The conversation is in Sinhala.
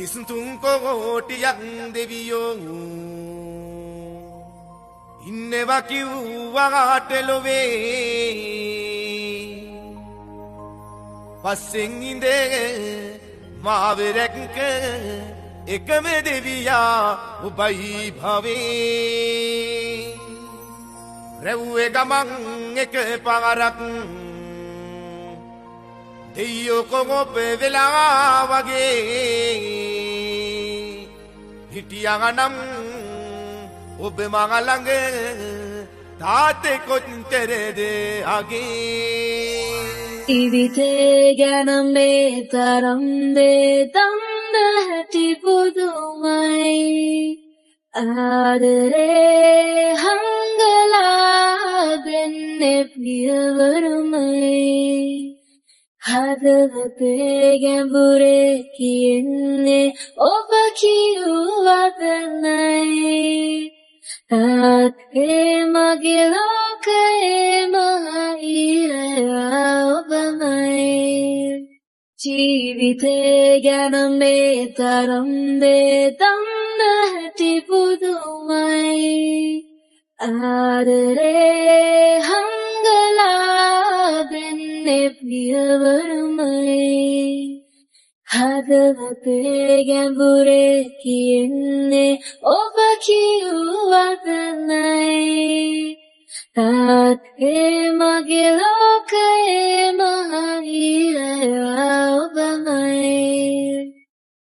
තිස්තුන් කෝටියක් දෙවියෝ ඉන්නවා කිව්වාට ලොවේ පස්සෙන් ඉඳේ මාවරෙක්ක එකම දෙවියා උබයි භවේ රැව්වේ ගමන් එක පාරක් දෙයියෝ කොගොප වෙලා වගේ හිටියානම් ඔබ මග ළඟ තාත්තේ කොච්චරද අගේ ඉවිතේ ගැන මේ තරම් දේ තම්ද හැටි පුදුමයි ආදරේ හංගලා දෙන්නේ පියවරුමයි හදවතේ ගැඹුරේ කියන්නේ ඔබ කිව්වද නැයි තාත්තේ මගේ ලෝකයේ මහිරා ඔබමයි ජීවිතේ ගැන මේ තරම් දේ තම්ද හැටි පුදුමයි ආදරේ හංගලා දෙන්නේ පියවරුමයි හදවතේ ගැඹුරේ කියන්නේ ඔබ කිව්වද නැයි තාත්තේ මගේ ලෝකයේ මහිරා ඔබමයි